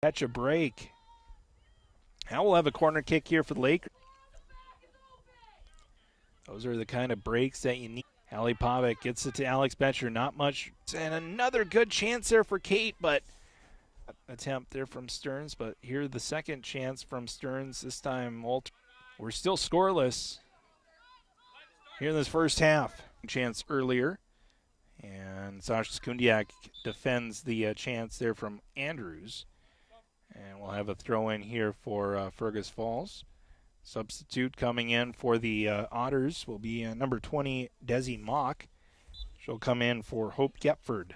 catch a break. Now we'll have a corner kick here for the Lakers. Those are the kind of breaks that you need. Hallie Pavic gets it to Alex Betcher. Not much. And another good chance there for Kate, but attempt there from Stearns. But here the second chance from Stearns. This time Walter. We're still scoreless here in this first half. Chance earlier. And Sasha Skundiak defends the chance there from Andrews. And we'll have a throw in here for Fergus Falls. Substitute coming in for the Otters will be number 20, Desi Mock. She'll come in for Hope Gepford.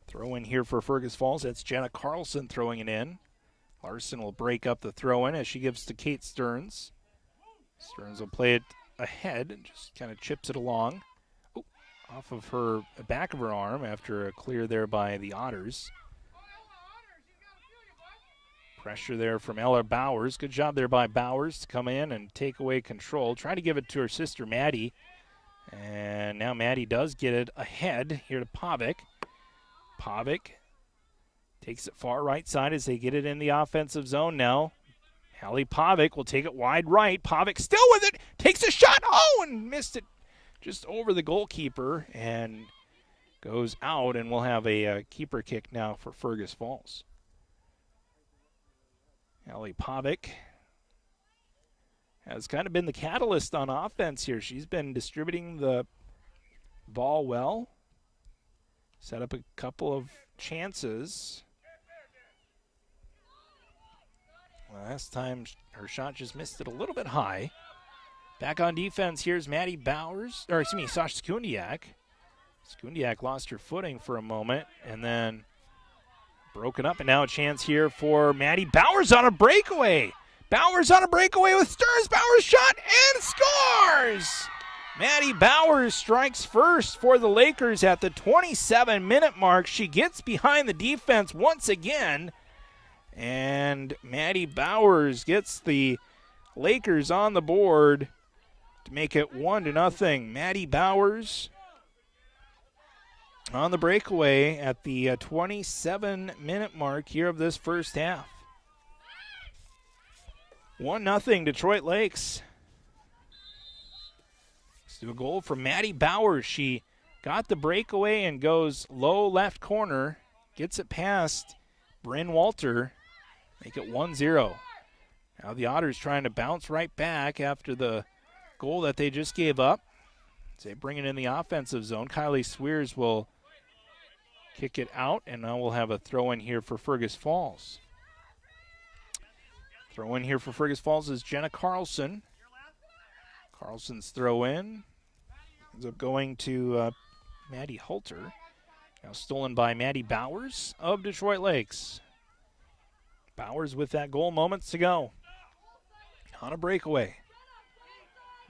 Throw in here for Fergus Falls. That's Jenna Carlson throwing it in. Larson will break up the throw in as she gives to Kate Stearns. Stearns will play it ahead and just kind of chips it along. Ooh, off of her back of her arm after a clear there by the Otters. Pressure there from Ella Bowers. Good job there by Bowers to come in and take away control. Try to give it to her sister, Maddie. And now Maddie does get it ahead here to Pavic. Pavic takes it far right side as they get it in the offensive zone now. Hallie Pavic will take it wide right. Pavic still with it. Takes a shot. Oh, and missed it just over the goalkeeper and goes out. And we'll have a keeper kick now for Fergus Falls. Hallie Pavic has kind of been the catalyst on offense here. She's been distributing the ball well. Set up a couple of chances. Last time her shot just missed it a little bit high. Back on defense, here's Maddie Bowers, or excuse me, Sasha Skundiak. Skundiak lost her footing for a moment and then broken up, and now a chance here for Maddie Bowers on a breakaway. Bowers on a breakaway with Stearns. Bowers shot and scores! Maddie Bowers strikes first for the Lakers at the 27-minute mark. She gets behind the defense once again, and Maddie Bowers gets the Lakers on the board to make it 1-0. Maddie Bowers on the breakaway at the 27-minute mark here of this first half. 1-0 Detroit Lakes. Let's do a goal from Maddie Bowers. She got the breakaway and goes low left corner. Gets it past Bryn Walter. Make it 1-0. Now the Otters trying to bounce right back after the goal that they just gave up. So they bring it in the offensive zone. Kylie Swears will kick it out, and now we'll have a throw in here for Fergus Falls. Throw in here for Fergus Falls is Jenna Carlson. Carlson's throw in ends up going to Maddie Halter. Now stolen by Maddie Bowers of Detroit Lakes. Bowers with that goal moments to go. On a breakaway.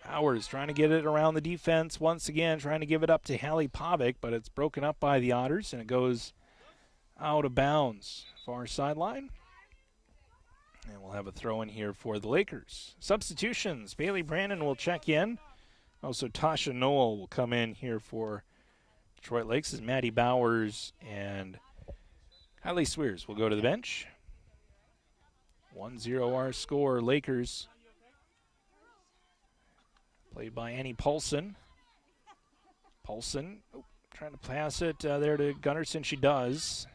Bowers trying to get it around the defense once again, trying to give it up to Hallie Pavic, but it's broken up by the Otters, and it goes out of bounds. Far sideline. And we'll have a throw in here for the Lakers. Substitutions. Bailey Brandon will check in. Also, Tasha Noel will come in here for Detroit Lakes as Maddie Bowers and Kylie Swears will go to the bench. 1-0 our score, Lakers. Played by Annie Paulson. Paulson trying to pass it there to Gunnarsson. She does.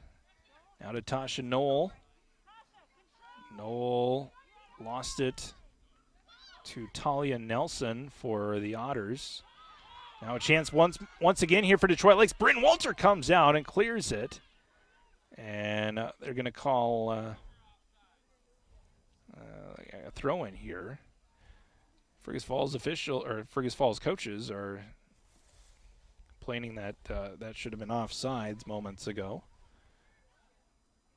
Now to Tasha Noel. Noel lost it to Talia Nelson for the Otters. Now a chance once again here for Detroit Lakes. Bryn Walter comes out and clears it. And they're going to call a throw in here. Fergus Falls coaches are complaining that that should have been offsides moments ago.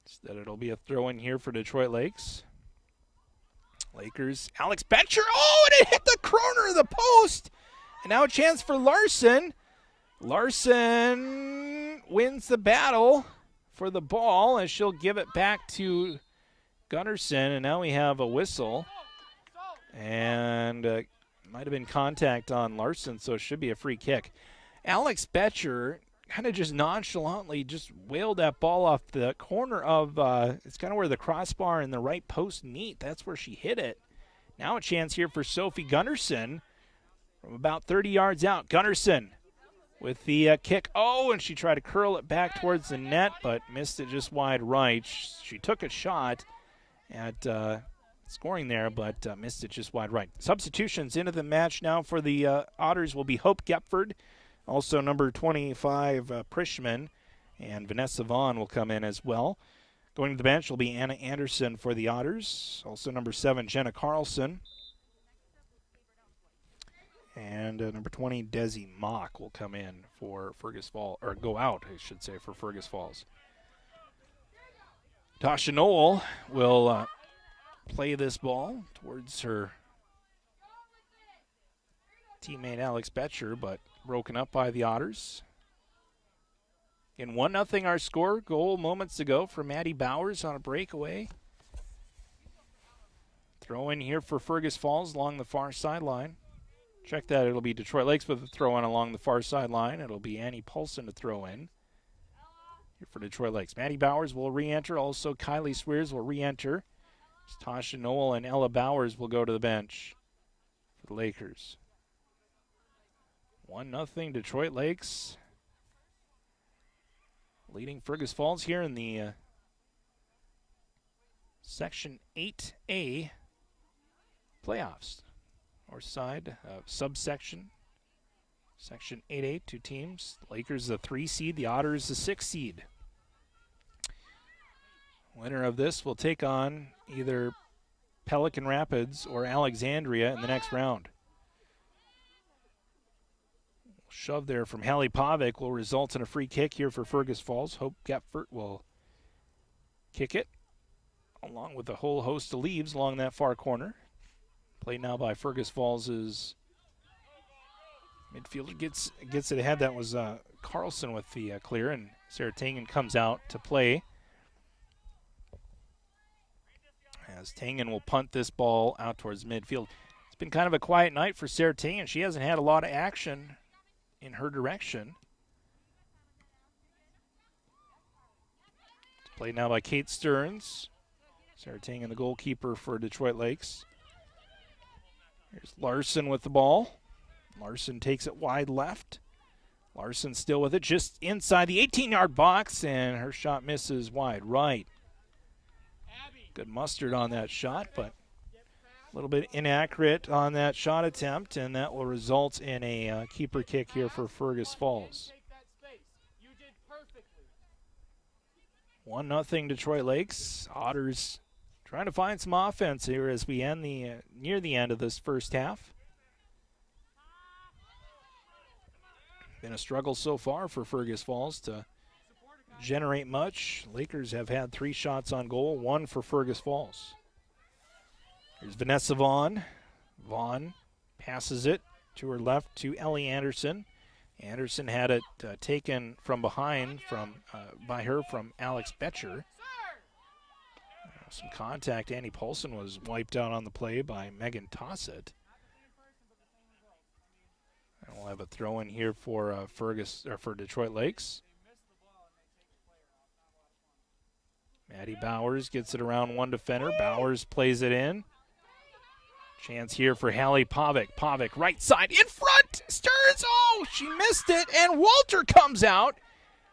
Instead, it'll be a throw in here for Detroit Lakes. Lakers, Alex Betcher. Oh, and it hit the corner of the post. And now a chance for Larson. Larson wins the battle for the ball, and she'll give it back to Gunnarsson. And now we have a whistle. And might have been contact on Larson, so it should be a free kick. Alex Betcher kind of just nonchalantly just whaled that ball off the corner of, it's kind of where the crossbar and the right post meet. That's where she hit it. Now a chance here for Sophie Gunnarsson from about 30 yards out. Gunnarsson with the kick. Oh, and she tried to curl it back towards the net, but missed it just wide right. She took a shot at scoring there, but missed it just wide right. Substitutions into the match now for the Otters will be Hope Gepford, also number 25 Prishman, and Vanessa Vaughn will come in as well. Going to the bench will be Anna Anderson for the Otters, also number 7 Jenna Carlson, and number 20 Desi Mock will come in for Fergus Falls, or go out, I should say, for Fergus Falls. Tasha Noel will play this ball towards her teammate Alex Betcher, but broken up by the Otters. In 1-0 our score. Goal moments ago for Maddie Bowers on a breakaway. Throw in here for Fergus Falls along the far sideline. Check that, it'll be Detroit Lakes with a throw in along the far sideline. It'll be Annie Paulson to throw in here for Detroit Lakes. Maddie Bowers will re-enter. Also Kylie Swears will re-enter. Tasha Noel and Ella Bowers will go to the bench for the Lakers. 1-0 Detroit Lakes, leading Fergus Falls here in the Section 8A playoffs, or side subsection. Section 8A, 2 teams. The Lakers the 3 seed, the Otters the 6 seed. Winner of this will take on either Pelican Rapids or Alexandria in the next round. Shove there from Hallie Pavic will result in a free kick here for Fergus Falls. Hope Gepford will kick it, along with a whole host of leaves along that far corner. Played now by Fergus Falls' midfielder. Gets it ahead. That was Carlson with the clear, and Sarah Tangen comes out to play. As Tangen will punt this ball out towards midfield. It's been kind of a quiet night for Sarah Tangen. She hasn't had a lot of action in her direction. It's played now by Kate Stearns. Sarah Tangen, the goalkeeper for Detroit Lakes. Here's Larson with the ball. Larson takes it wide left. Larson still with it, just inside the 18-yard box, and her shot misses wide right. Good mustard on that shot, but a little bit inaccurate on that shot attempt, and that will result in a keeper kick here for Fergus Falls. 1-0 Detroit Lakes. Otters trying to find some offense here as we end near the end of this first half. Been a struggle so far for Fergus Falls to generate much. Lakers have had 3 shots on goal, 1 for Fergus Falls. Here's Vanessa Vaughn. Vaughn passes it to her left to Ellie Anderson. Anderson had it taken from behind by her from Alex Betcher. Some contact. Annie Paulson was wiped out on the play by Megan Tossett. And we'll have a throw in here for for Detroit Lakes. Maddie Bowers gets it around one defender. Bowers plays it in. Chance here for Hallie Pavic. Pavic right side in front. Stearns. Oh, she missed it. And Walter comes out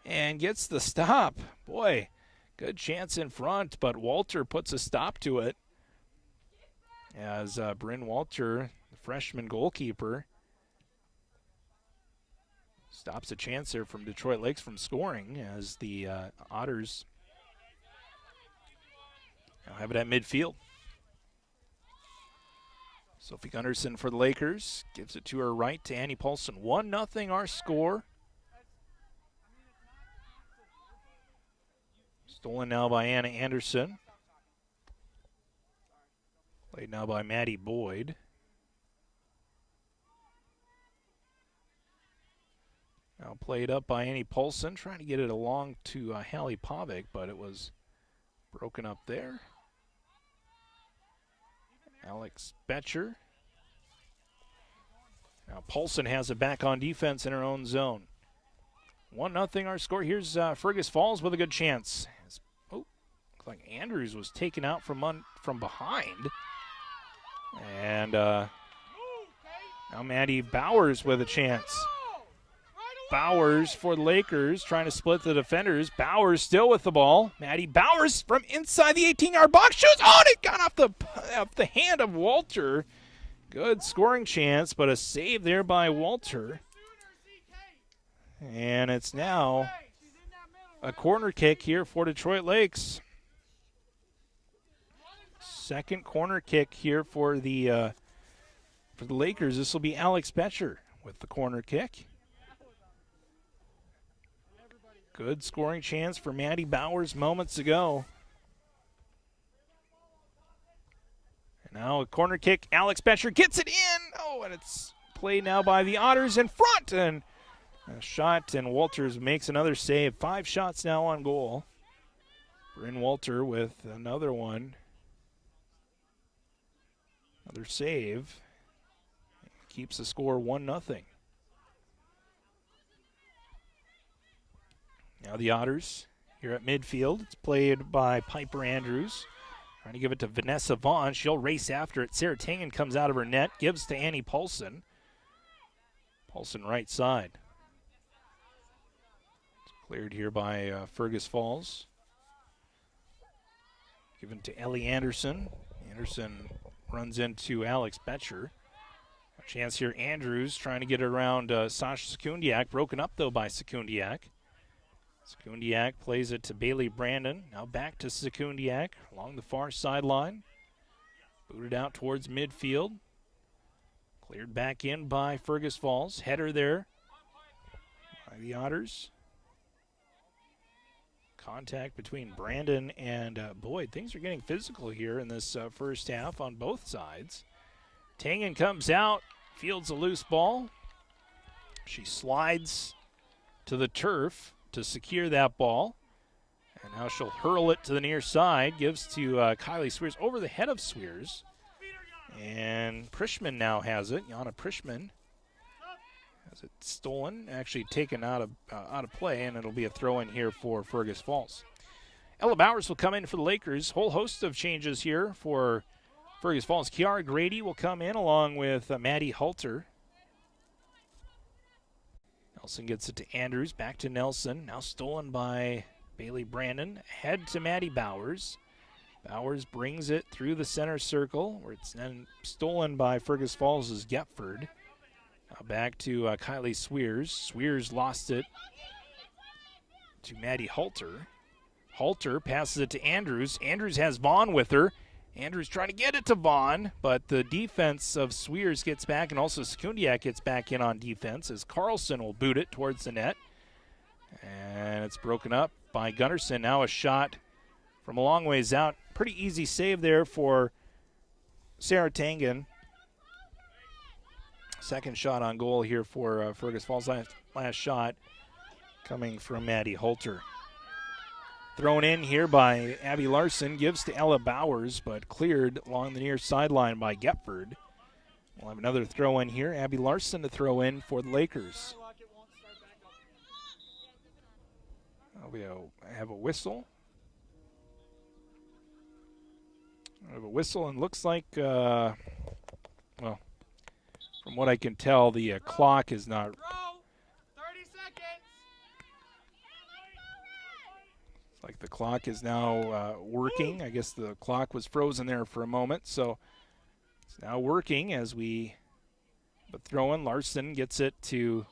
and gets the stop. Boy, good chance in front, but Walter puts a stop to it. As Bryn Walter, the freshman goalkeeper, stops a chance there from Detroit Lakes from scoring as the Otters now have it at midfield. Sophie Gunnarsson for the Lakers gives it to her right to Annie Paulson. 1-0 our score. Stolen now by Anna Anderson. Played now by Maddie Boyd. Now played up by Annie Paulson, trying to get it along to Hallie Pavic, but it was broken up there. Alex Betcher. Now Paulson has it back on defense in her own zone. 1-0 our score. Here's Fergus Falls with a good chance. Oh, looks like Andrews was taken out from behind. And now Maddie Bowers with a chance. Bowers for the Lakers, trying to split the defenders. Bowers still with the ball. Maddie Bowers from inside the 18-yard box shoots. Oh, and it got off the hand of Walter. Good scoring chance, but a save there by Walter. And it's now a corner kick here for Detroit Lakes. Second corner kick here for the Lakers. This will be Alex Betcher with the corner kick. Good scoring chance for Maddie Bowers moments ago. And now a corner kick. Alex Betcher gets it in. Oh, and it's played now by the Otters in front. And a shot, and Walters makes another save. 5 shots now on goal. Bryn Walter with another one. Another save. Keeps the score 1-0. Now the Otters here at midfield. It's played by Piper Andrews. Trying to give it to Vanessa Vaughn. She'll race after it. Sarah Tangen comes out of her net. Gives to Annie Paulson. Paulson right side. It's cleared here by Fergus Falls. Given to Ellie Anderson. Anderson runs into Alex Betcher. A chance here. Andrews trying to get it around Sasha Sekundiak. Broken up, though, by Sekundiak. Sekundiak plays it to Bailey Brandon. Now back to Sekundiak along the far sideline. Booted out towards midfield. Cleared back in by Fergus Falls. Header there by the Otters. Contact between Brandon and Boyd. Things are getting physical here in this first half on both sides. Tangen comes out, fields a loose ball. She slides to the turf to secure that ball. And now she'll hurl it to the near side. Gives to Kylie Swears over the head of Swears. And Prishman now has it. Jana Prishman has it stolen. Actually taken out of play. And it'll be a throw in here for Fergus Falls. Ella Bowers will come in for the Lakers. Whole host of changes here for Fergus Falls. Kiara Grady will come in along with Maddie Halter. Nelson gets it to Andrews, back to Nelson. Now stolen by Bailey Brandon. Head to Maddie Bowers. Bowers brings it through the center circle, where it's then stolen by Fergus Falls' Gepford. Now back to Kylie Swears. Swears lost it to Maddie Halter. Halter passes it to Andrews. Andrews has Vaughn with her. Andrews trying to get it to Vaughn, but the defense of Swears gets back, and also Sekundiak gets back in on defense as Carlson will boot it towards the net. And it's broken up by Gunnarsson. Now a shot from a long ways out. Pretty easy save there for Sarah Tangen. Second shot on goal here for Fergus Falls. Last shot coming from Maddie Halter. Thrown in here by Abby Larson, gives to Ella Bowers, but cleared along the near sideline by Gepford. We'll have another throw in here. Abby Larson to throw in for the Lakers. We have a whistle. I have a whistle, and looks like, well, from what I can tell, the clock is not. 30 seconds. Like the clock is now working. I guess the clock was frozen there for a moment, so it's now working as we throw in. Larson gets it to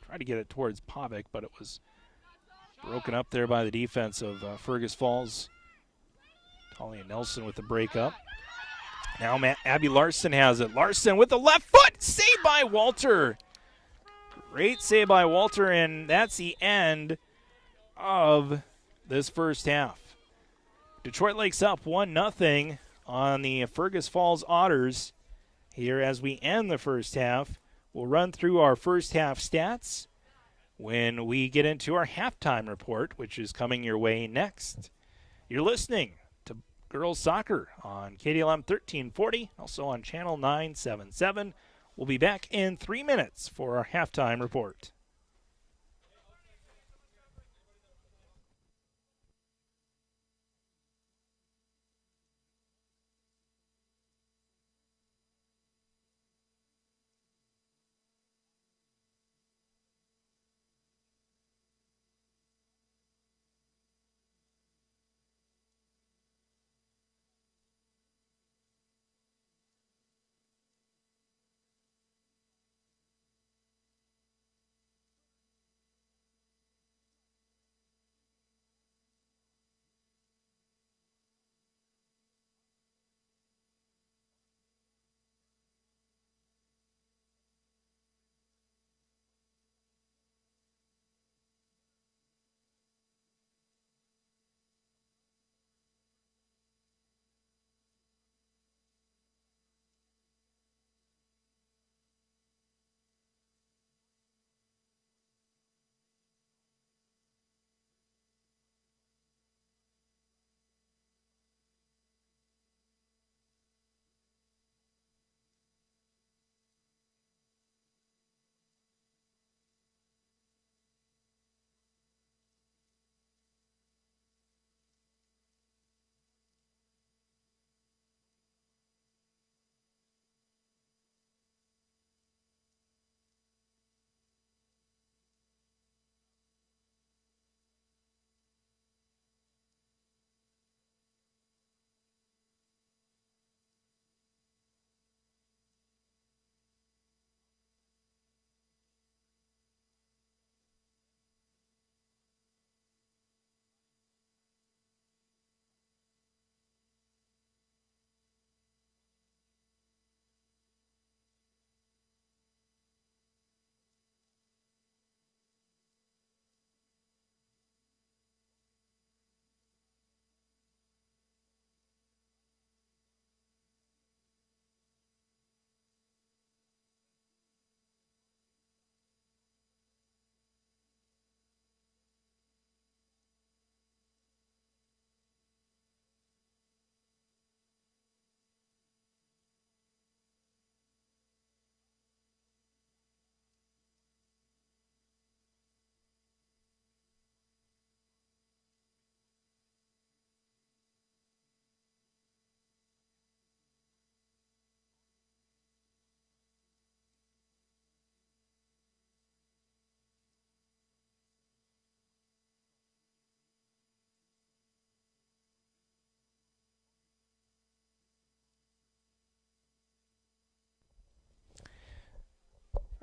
try to get it towards Pavic, but it was broken up there by the defense of Fergus Falls. Talia Nelson with the breakup. Now Abby Larson has it. Larson with the left foot, saved by Walter. Great save by Walter, and that's the end of this first half. Detroit Lakes up 1-0 on the Fergus Falls Otters here as we end the first half. We'll run through our first half stats when we get into our halftime report, which is coming your way next. You're listening to Girls Soccer on KDLM 1340, also on Channel 977. We'll be back in 3 minutes for our halftime report.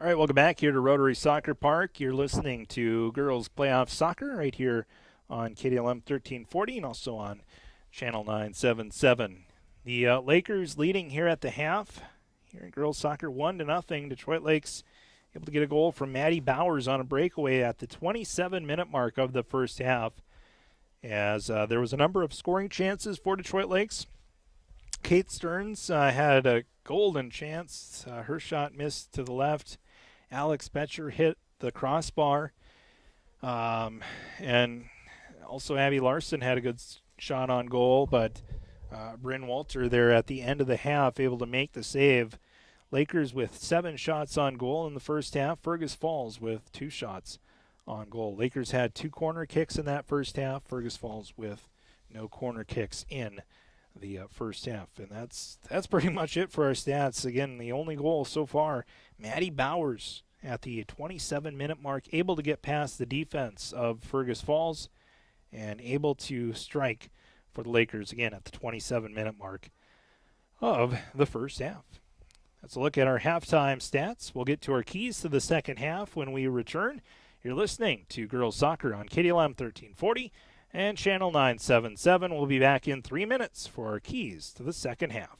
All right, welcome back here to Rotary Soccer Park. You're listening to Girls Playoff Soccer right here on KDLM 1340 and also on Channel 977. The Lakers leading here at the half. Here in girls soccer, 1-0. Detroit Lakes able to get a goal from Maddie Bowers on a breakaway at the 27-minute mark of the first half. As there was a number of scoring chances for Detroit Lakes. Kate Stearns had a golden chance. Her shot missed to the left. Alex Betcher hit the crossbar. And also Abby Larson had a good shot on goal, but Bryn Walter there at the end of the half able to make the save. Lakers with 7 shots on goal in the first half. Fergus Falls with 2 shots on goal. Lakers had 2 corner kicks in that first half. Fergus Falls with no corner kicks in the first half. And that's pretty much it for our stats. Again, the only goal so far, Maddie Bowers at the 27-minute mark, able to get past the defense of Fergus Falls and able to strike for the Lakers again at the 27-minute mark of the first half. Let's look at our halftime stats. We'll get to our keys to the second half when we return. You're listening to Girls Soccer on KDLM 1340 and Channel 977. We'll be back in 3 minutes for our keys to the second half.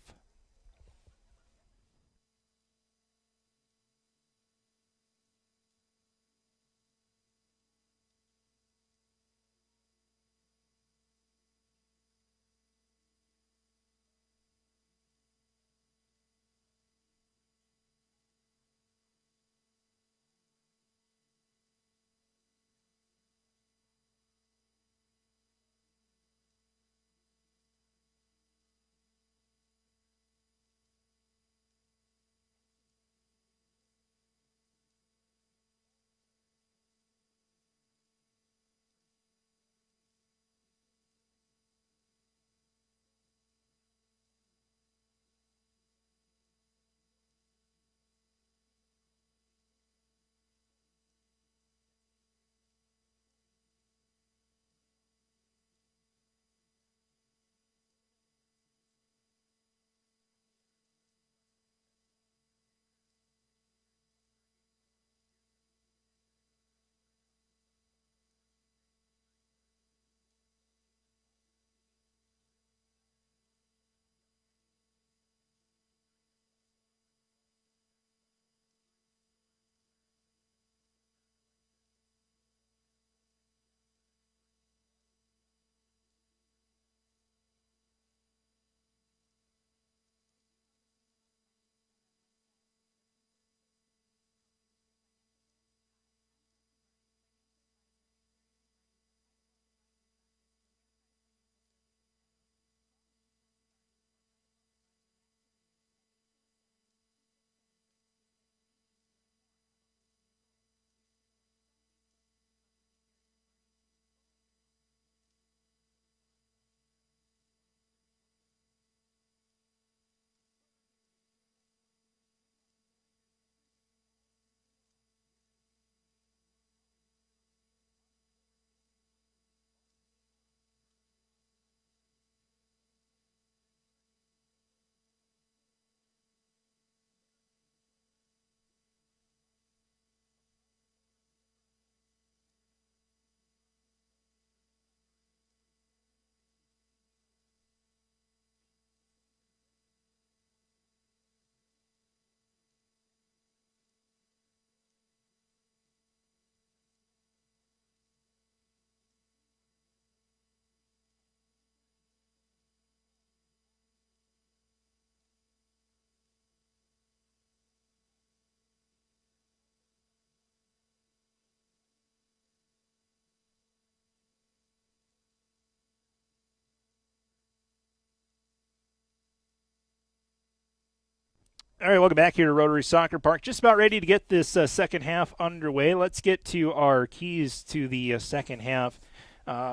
All right, welcome back here to Rotary Soccer Park. Just about ready to get this second half underway. Let's get to our keys to the second half.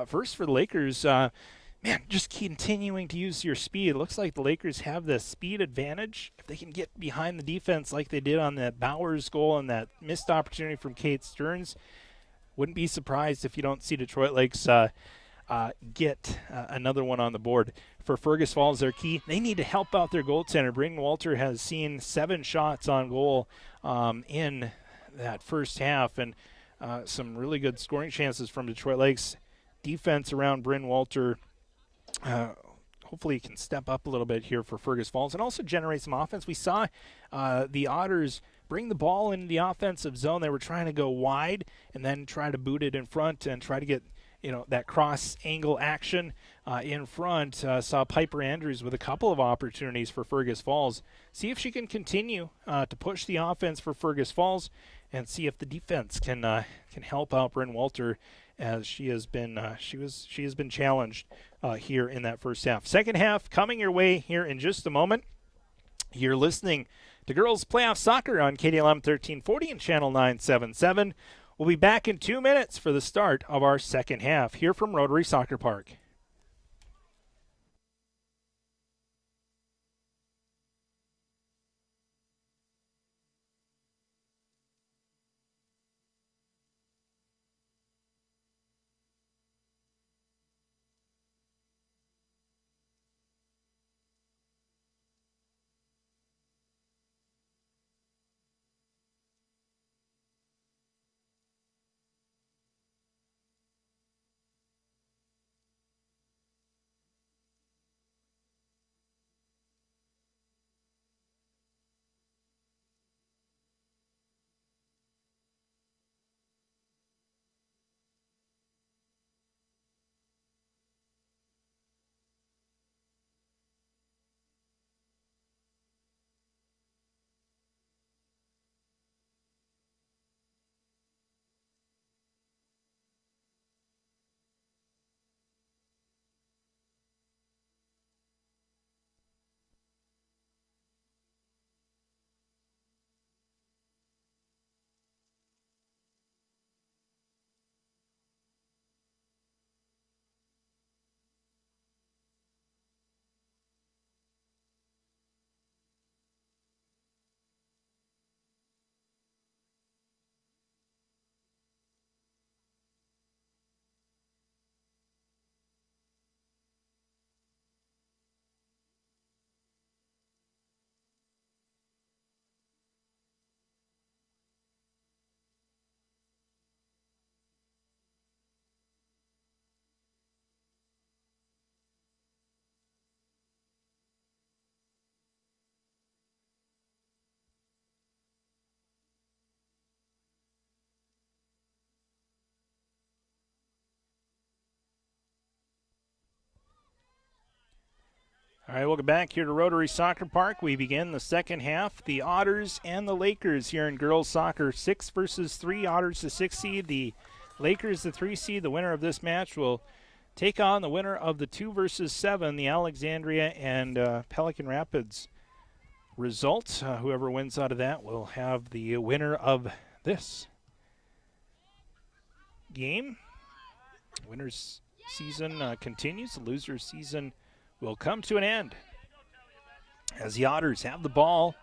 First for the Lakers, just continuing to use your speed. It looks like the Lakers have the speed advantage. If they can get behind the defense like they did on that Bowers goal and that missed opportunity from Kate Stearns, wouldn't be surprised if you don't see Detroit Lakes get another one on the board. For Fergus Falls, their key, they need to help out their goaltender. Braden Walter has seen 7 shots on goal in that first half, and some really good scoring chances from Detroit Lakes. Defense around Bryn Walter hopefully can step up a little bit here for Fergus Falls and also generate some offense. We saw the Otters bring the ball into the offensive zone. They were trying to go wide and then try to boot it in front and try to get that cross angle action in front. Saw Piper Andrews with a couple of opportunities for Fergus Falls. See if she can continue to push the offense for Fergus Falls and see if the defense can help out Bryn Walter, as she has been challenged here in that first half. Second half coming your way here in just a moment. You're listening to Girls Playoff Soccer on KDLM 1340 and Channel 977. We'll be back in 2 minutes for the start of our second half here from Rotary Soccer Park. All right, welcome back here to Rotary Soccer Park. We begin the second half. The Otters and the Lakers here in girls soccer. 6 versus 3. Otters the 6 seed. The Lakers the 3 seed. The winner of this match will take on the winner of the 2 versus 7, the Alexandria and Pelican Rapids result. Whoever wins out of that will have the winner of this game. Winner's season continues. The loser's season will come to an end as the Otters have the ball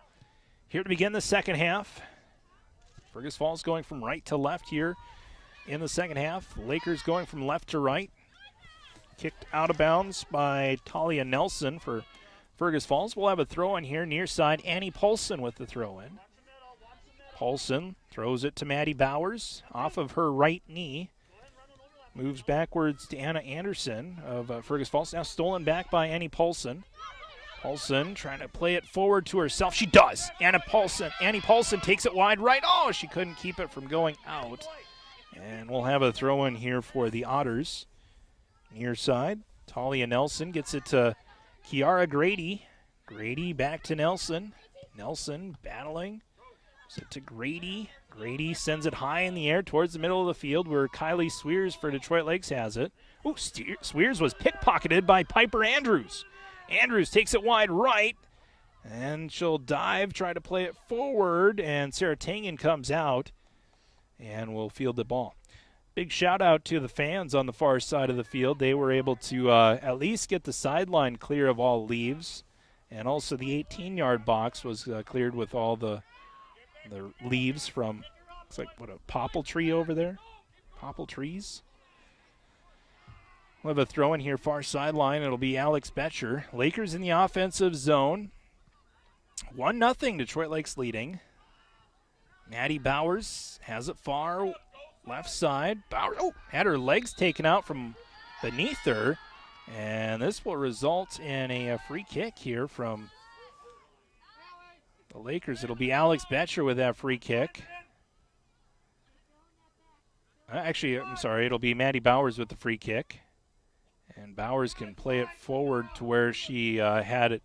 here to begin the second half. Fergus Falls going from right to left here in the second half. Lakers going from left to right. Kicked out of bounds by Talia Nelson for Fergus Falls. We'll have a throw in here near side. Annie Paulson with the throw in. Paulson throws it to Maddie Bowers off of her right knee. Moves backwards to Anna Anderson of Fergus Falls. Now stolen back by Annie Paulson. Paulson trying to play it forward to herself. She does. Annie Paulson takes it wide right. Oh, she couldn't keep it from going out. And we'll have a throw in here for the Otters. Near side, Talia Nelson gets it to Kiara Grady. Grady back to Nelson. Nelson battling. Gives it to Grady. Grady sends it high in the air towards the middle of the field where Kylie Swears for Detroit Lakes has it. Oh, Swears was pickpocketed by Piper Andrews. Andrews takes it wide right, and she'll dive, try to play it forward, and Sarah Tangen comes out and will field the ball. Big shout out to the fans on the far side of the field. They were able to at least get the sideline clear of all leaves, and also the 18-yard box was cleared with all the leaves from, it's like, what, a popple tree over there? Popple trees? We'll have a throw in here, far sideline. It'll be Alex Betcher. Lakers in the offensive zone. 1-0, Detroit Lakes leading. Maddie Bowers has it far left side. Bowers had her legs taken out from beneath her. And this will result in a free kick here from the Lakers. It'll be Alex Betcher with that free kick. Actually, I'm sorry, it'll be Maddie Bowers with the free kick. And Bowers can play it forward to where she had it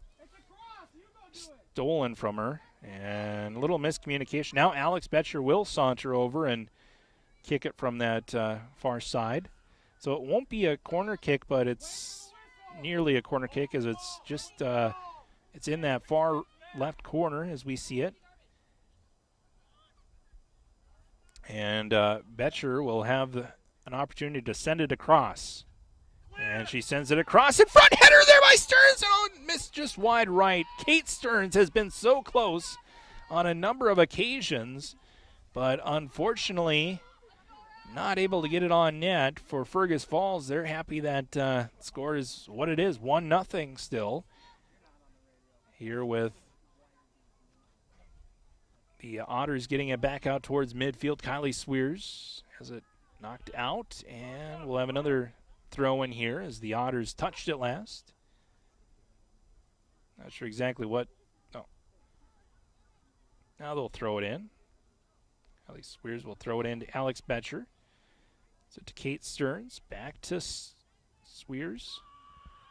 stolen from her. And a little miscommunication. Now Alex Betcher will saunter over and kick it from that far side. So it won't be a corner kick, but it's nearly a corner kick as it's just it's in that far left corner as we see it. And Betcher will have an opportunity to send it across. And she sends it across in front. Header there by Stearns. Oh, missed just wide right. Kate Stearns has been so close on a number of occasions, but unfortunately not able to get it on net for Fergus Falls. They're happy that score is what it is, 1-0 still. Here with the Otters getting it back out towards midfield. Kylie Swears has it knocked out, and we'll have another throw in here as the Otters touched it last. Not sure exactly what. Oh. Now they'll throw it in. Kylie Swears will throw it in to Alex Betcher. So to Kate Stearns, back to Swears.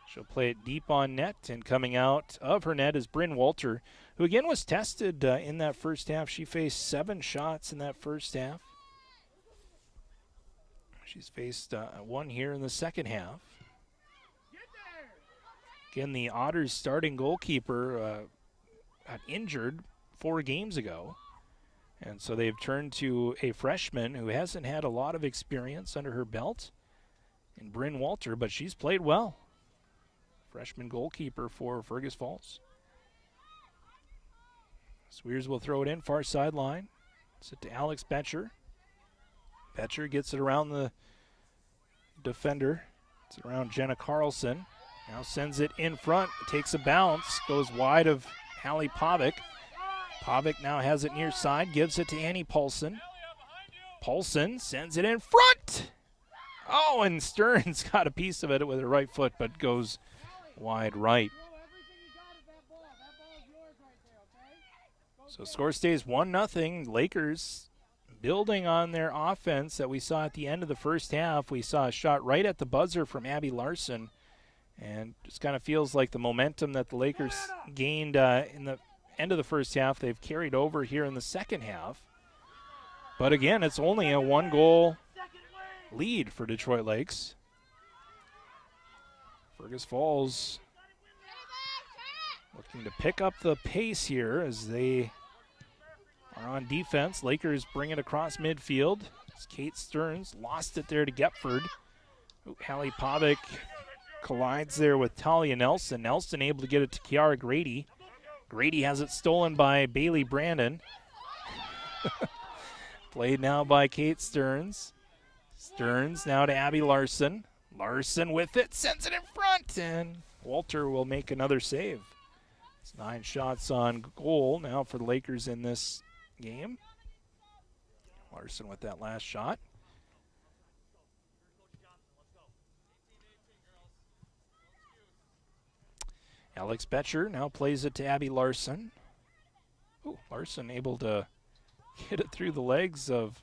She'll play it deep on net, and coming out of her net is Bryn Walter, who again was tested in that first half. She faced 7 shots in that first half. She's faced 1 here in the second half. Again, the Otters starting goalkeeper got injured 4 games ago. And so they've turned to a freshman who hasn't had a lot of experience under her belt in Bryn Walter, but she's played well. Freshman goalkeeper for Fergus Falls. Swears will throw it in, far sideline. Set to Alex Betcher. Betcher gets it around the defender. It's around Jenna Carlson. Now sends it in front. Takes a bounce. Goes wide of Hallie Pavic. Pavic now has it near side. Gives it to Annie Paulson. Paulson sends it in front. Oh, and Stearns got a piece of it with her right foot, but goes wide right. So score stays 1-0. Lakers building on their offense that we saw at the end of the first half. We saw a shot right at the buzzer from Abby Larson. And just kind of feels like the momentum that the Lakers gained in the end of the first half, they've carried over here in the second half. But again, it's only a 1-goal lead for Detroit Lakes. Fergus Falls looking to pick up the pace here as they are on defense. Lakers bring it across midfield. It's Kate Stearns lost it there to Gepford. Hallie Pavic collides there with Talia Nelson. Nelson able to get it to Kiara Grady. Grady has it stolen by Bailey Brandon. Played now by Kate Stearns. Stearns now to Abby Larson. Larson with it, sends it in front, and Walter will make another save. It's 9 shots on goal now for the Lakers in this game. Larson with that last shot. Alex Betcher now plays it to Abby Larson. Ooh, Larson able to get it through the legs of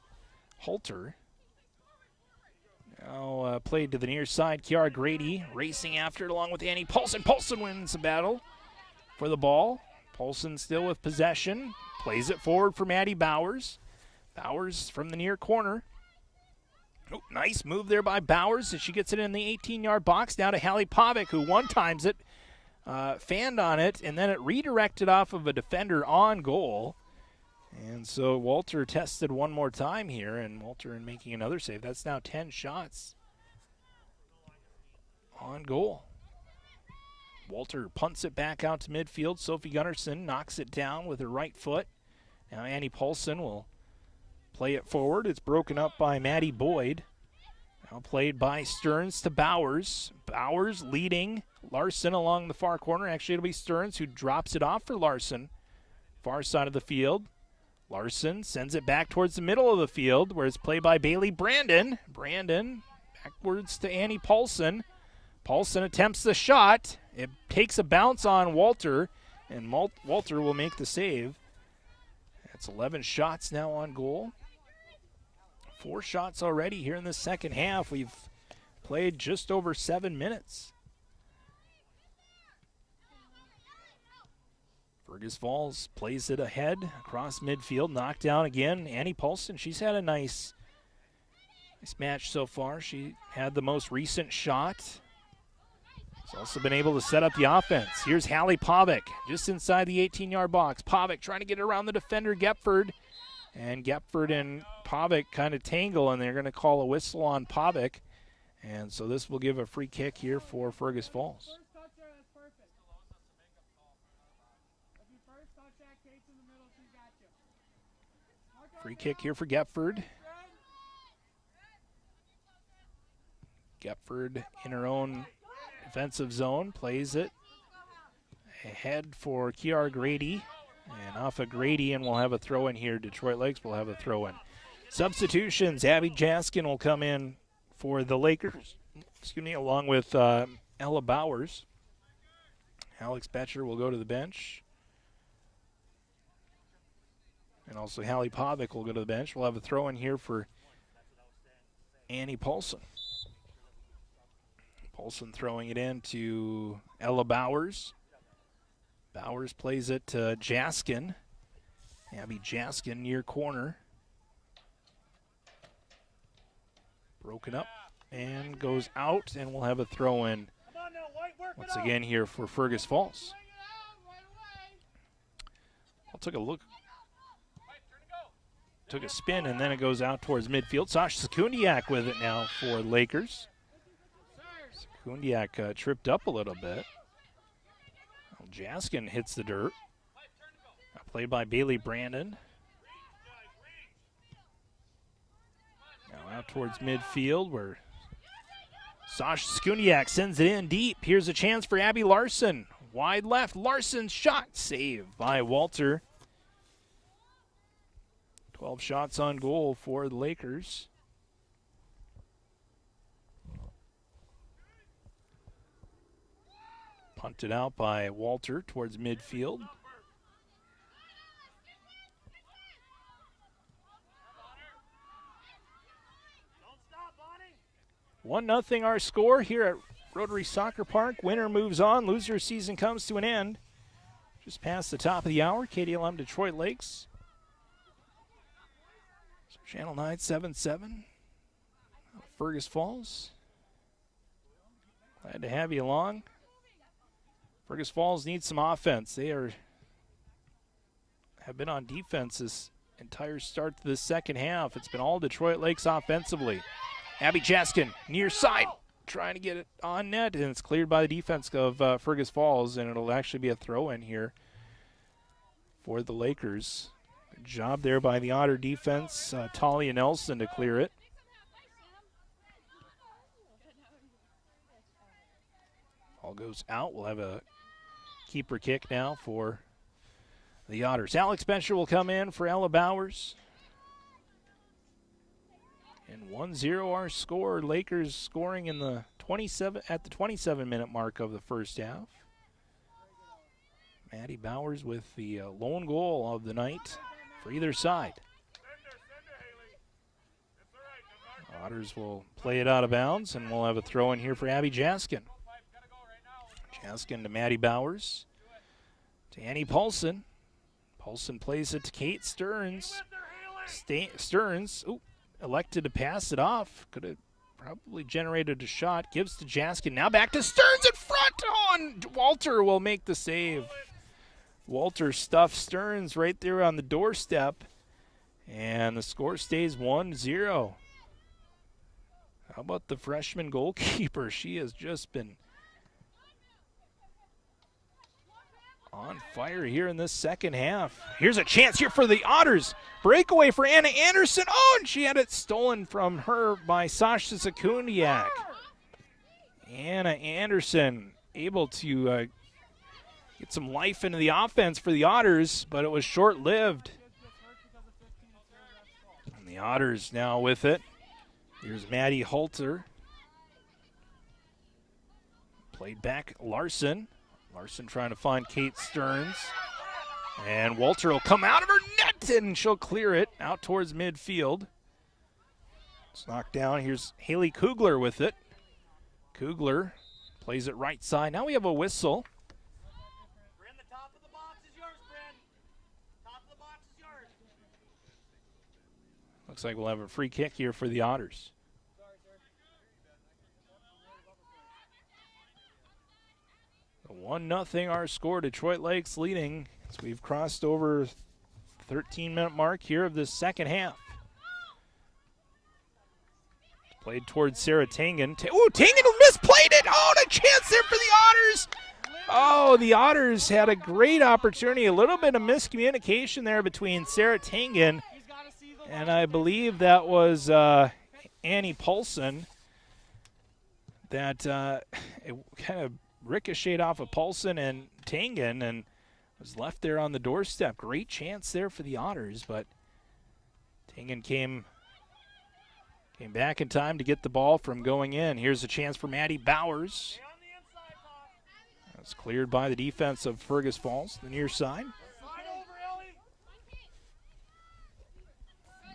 Halter. Now played to the near side. Kiara Grady racing after it along with Annie Paulson. Paulson wins the battle for the ball. Paulson still with possession. Plays it forward for Maddie Bowers. Bowers from the near corner. Oh, nice move there by Bowers as she gets it in the 18-yard box. Now to Hallie Pavic, who one-times it. Fanned on it, and then it redirected off of a defender on goal. And so Walter tested one more time here, and Walter in making another save. That's now 10 shots on goal. Walter punts it back out to midfield. Sophie Gunnarsson knocks it down with her right foot. Now Annie Paulson will play it forward. It's broken up by Maddie Boyd. Now played by Stearns to Bowers. Bowers leading Larson along the far corner. Actually, it'll be Stearns who drops it off for Larson. Far side of the field. Larson sends it back towards the middle of the field where it's played by Bailey Brandon. Brandon backwards to Annie Paulson. Paulson attempts the shot. It takes a bounce on Walter, and Walter will make the save. That's 11 shots now on goal. 4 shots already here in the second half. We've played just over 7 minutes. Fergus Falls plays it ahead across midfield. Knocked down again. Annie Paulson, she's had a nice match so far. She had the most recent shot. She's also been able to set up the offense. Here's Hallie Pavic just inside the 18-yard box. Pavic trying to get around the defender, Gepford. And Gepford and Pavic kind of tangle, and they're going to call a whistle on Pavic. And so this will give a free kick here for Fergus Falls. Free kick here for Gepford. Gepford in her own defensive zone, plays it ahead for Kiara Grady. And off of Grady, and we'll have a throw in here. Detroit Lakes will have a throw in. Substitutions, Abby Jaskin will come in for the Lakers, along with Ella Bowers. Alex Betcher will go to the bench. And also Hallie Pavic will go to the bench. We'll have a throw in here for Annie Paulson. Paulson throwing it in to Ella Bowers. Bowers plays it to Jaskin. Abby Jaskin near corner. Broken up and goes out, and we'll have a throw in once again here for Fergus Falls. I'll take a look. Took a spin, and then it goes out towards midfield. Sasha Sekundiak with it now for Lakers. Sekundiak tripped up a little bit. Well, Jaskin hits the dirt. Played by Bailey Brandon. Now out towards midfield where Sasha Sekundiak sends it in deep. Here's a chance for Abby Larson. Wide left, Larson's shot saved by Walter. 12 shots on goal for the Lakers. Punted out by Walter towards midfield. One 1-0 our score here at Rotary Soccer Park. Winner moves on. Loser season comes to an end. Just past the top of the hour. KDLM Detroit Lakes. Channel 977, Fergus Falls. Glad to have you along. Fergus Falls needs some offense. They have been on defense this entire start to the second half. It's been all Detroit Lakes offensively. Abby Jaskin near side, trying to get it on net, and it's cleared by the defense of Fergus Falls, and it'll actually be a throw-in here for the Lakers. Good job there by the Otter defense. Talia Nelson to clear it. Ball goes out. We'll have a keeper kick now for the Otters. Alex Bencher will come in for Ella Bowers. And 1-0 our score. Lakers scoring in the 27-minute mark of the first half. Maddie Bowers with the lone goal of the night for either side. Otters will play it out of bounds, and we'll have a throw in here for Abby Jaskin. Jaskin to Maddie Bowers. To Annie Paulson. Paulson plays it to Kate Stearns. Stearns elected to pass it off. Could have probably generated a shot. Gives to Jaskin. Now back to Stearns in front. Oh, and Walter will make the save. Walter stuffed Stearns right there on the doorstep. And the score stays 1-0. How about the freshman goalkeeper? She has just been on fire here in this second half. Here's a chance here for the Otters. Breakaway for Anna Anderson. Oh, and she had it stolen from her by Sasha Sekundiak. Anna Anderson able to get some life into the offense for the Otters, but it was short-lived. And the Otters now with it. Here's Maddie Halter. Played back Larson. Larson trying to find Kate Stearns. And Walter will come out of her net, and she'll clear it out towards midfield. It's knocked down. Here's Haley Kugler with it. Kugler plays it right side. Now we have a whistle. Bryn, the top of the box is yours, Bryn. Top of the box is yours. Looks like we'll have a free kick here for the Otters. 1-0 our score. Detroit Lakes leading as we've crossed over 13-minute mark here of this second half. Played towards Sarah Tangen. Tangen misplayed it. Oh, and a chance there for the Otters. Oh, the Otters had a great opportunity. A little bit of miscommunication there between Sarah Tangen and I believe that was Annie Paulson. That it kind of ricocheted off of Paulson and Tangen and was left there on the doorstep. Great chance there for the Otters, but Tangen came back in time to get the ball from going in. Here's a chance for Maddie Bowers. That's cleared by the defense of Fergus Falls, the near side.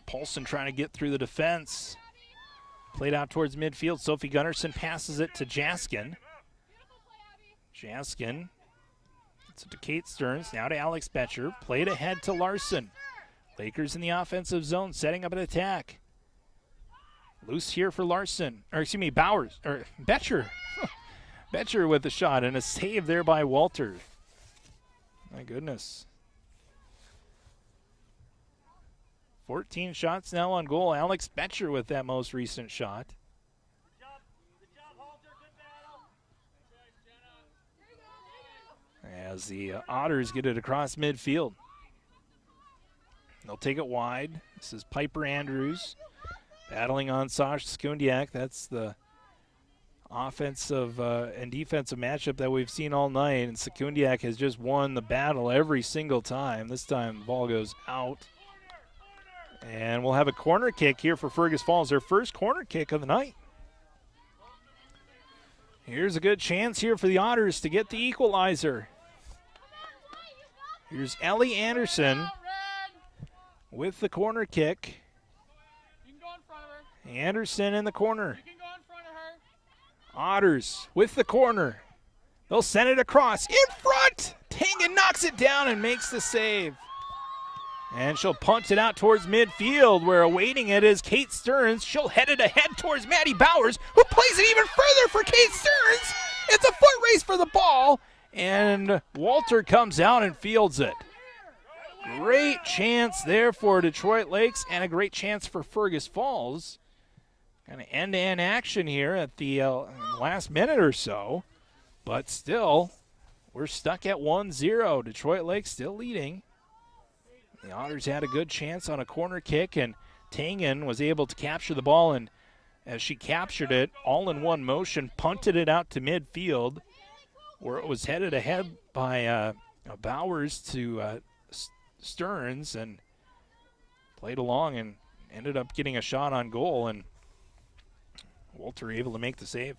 Paulson trying to get through the defense. Played out towards midfield. Sophie Gunnarsson passes it to Jaskin. Jaskin gets it to Kate Stearns. Now to Alex Betcher. Played ahead to Larson. Lakers in the offensive zone, setting up an attack. Loose here for Larson. Or excuse me, Bowers. Or Betcher. Betcher with the shot and a save there by Walter. My goodness. 14 shots now on goal. Alex Betcher with that most recent shot. Good job, Halter. Good battle. As the Otters get it across midfield. They'll take it wide. This is Piper Andrews battling on Sasha Sekundiak. That's the offensive and defensive matchup that we've seen all night. And Sekundiak has just won the battle every single time. This time the ball goes out. And we'll have a corner kick here for Fergus Falls, their first corner kick of the night. Here's a good chance here for the Otters to get the equalizer. Here's Ellie Anderson with the corner kick. You can go in front of her. Anderson in the corner. You can go in front of her. Otters with the corner. They'll send it across. In front! Tangen knocks it down and makes the save. And she'll punt it out towards midfield, where awaiting it is Kate Stearns. She'll head it ahead towards Maddie Bowers, who plays it even further for Kate Stearns. It's a foot race for the ball, and Walter comes out and fields it. Great chance there for Detroit Lakes, and a great chance for Fergus Falls. Kind of end-to-end action here at the last minute or so, but still, we're stuck at 1-0. Detroit Lakes still leading. The Otters had a good chance on a corner kick, and Tangen was able to capture the ball, and as she captured it, all in one motion, punted it out to midfield, where it was headed ahead by Bowers to Stearns, and played along and ended up getting a shot on goal, and Walter able to make the save.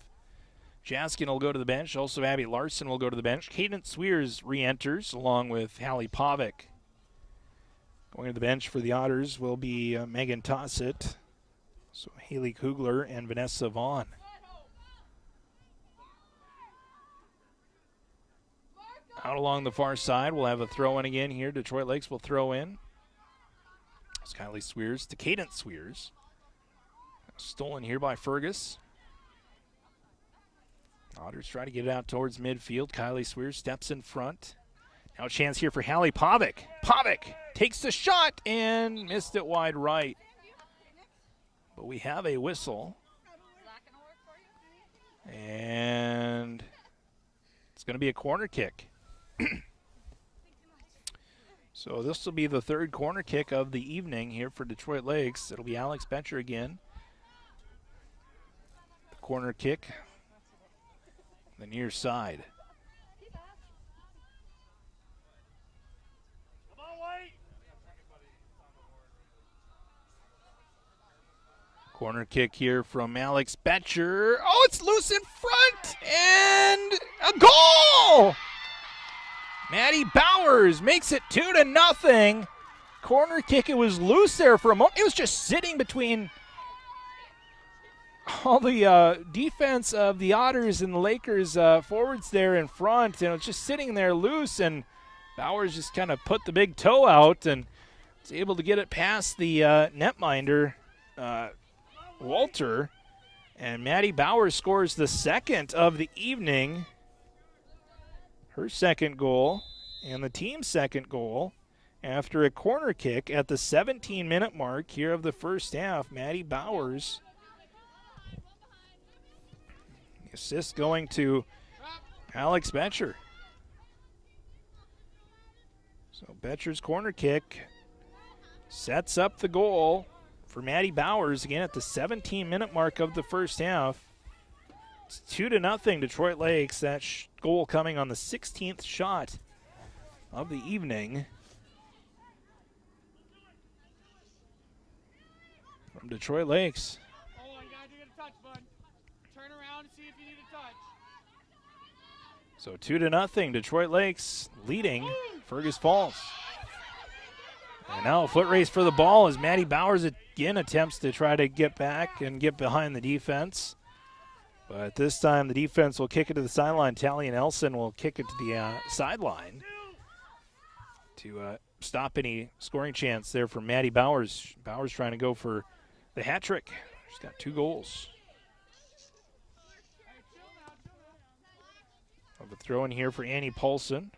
Jaskin will go to the bench. Also, Abby Larson will go to the bench. Cadence Swears re-enters along with Hallie Pavic. Going to the bench for the Otters will be Megan Tossett, so Haley Kugler and Vanessa Vaughn. Out along the far side, we'll have a throw-in again here. Detroit Lakes will throw in. It's Kylie Swears to Cadence Swears. Stolen here by Fergus. Otters try to get it out towards midfield. Kylie Swears steps in front. Now a chance here for Hallie Pavic. Pavic takes the shot and missed it wide right. But we have a whistle. And it's going to be a corner kick. So this will be the third corner kick of the evening here for Detroit Lakes. It'll be Alex Betcher again. The corner kick, the near side. Corner kick here from Alex Betcher. Oh, it's loose in front, and a goal! Maddie Bowers makes it 2-0. Corner kick, it was loose there for a moment. It was just sitting between all the defense of the Otters and the Lakers forwards there in front, and it was just sitting there loose, and Bowers just kind of put the big toe out and was able to get it past the netminder, Walter, and Maddie Bowers scores the second of the evening, her second goal, and the team's second goal after a corner kick at the 17-minute mark here of the first half. Maddie Bowers. The assist going to Alex Betcher. So Betcher's corner kick sets up the goal for Maddie Bowers again at the 17-minute mark of the first half. It's 2-0 Detroit Lakes. That goal coming on the 16th shot of the evening from Detroit Lakes. Hold on, you gotta get a touch, bud. Turn around and see if you need a touch. So 2-0 Detroit Lakes leading Fergus Falls. And now a foot race for the ball as Maddie Bowers again attempts to try to get back and get behind the defense. But this time the defense will kick it to the sideline. Talia Nelson will kick it to the sideline to stop any scoring chance there for Maddie Bowers. Bowers trying to go for the hat trick. She's got 2 goals. Have a throw in here for Annie Paulson.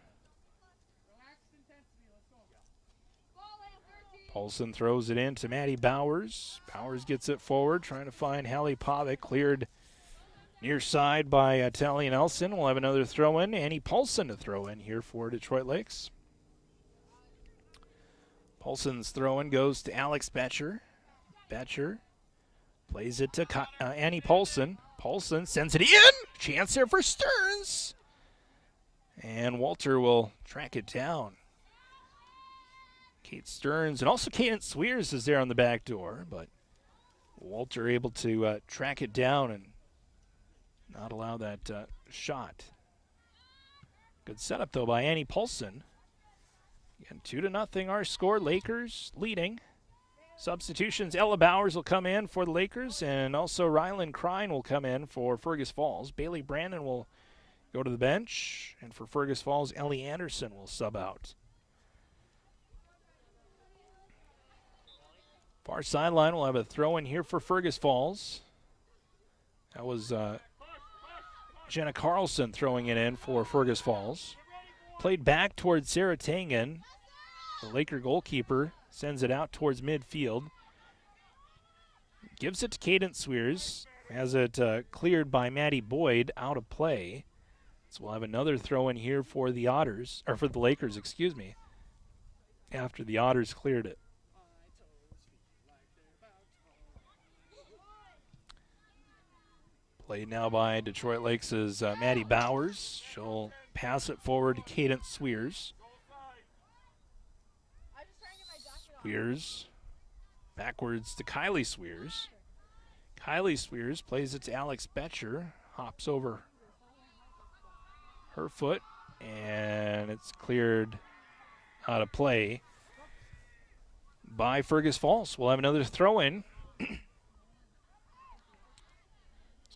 Paulson throws it in to Maddie Bowers. Bowers gets it forward, trying to find Hallie Pavic. Cleared near side by Talia Nelson. We'll have another throw in. Annie Paulson to throw in here for Detroit Lakes. Paulson's throw in goes to Alex Betcher. Betcher plays it to Annie Paulson. Paulson sends it in. Chance there for Stearns. And Walter will track it down. Kate Stearns and also Cadence Swears is there on the back door, but Walter able to track it down and not allow that shot. Good setup, though, by Annie Paulson. Again, 2-0 our score. Lakers leading. Substitutions, Ella Bowers will come in for the Lakers, and also Rylan Crine will come in for Fergus Falls. Bailey Brandon will go to the bench, and for Fergus Falls, Ellie Anderson will sub out. Far sideline, we'll have a throw in here for Fergus Falls. That was Jenna Carlson throwing it in for Fergus Falls. Played back towards Sarah Tangen. The Laker goalkeeper sends it out towards midfield. Gives it to Cadence Swears. Has it cleared by Maddie Boyd out of play. So we'll have another throw in here for the Otters, or for the Lakers, excuse me, after the Otters cleared it. Played now by Detroit Lakes' Maddie Bowers. She'll pass it forward to Cadence Swears. Swears backwards to Kylie Swears. Kylie Swears plays it to Alex Betcher. Hops over her foot, and it's cleared out of play by Fergus Falls. We'll have another throw in.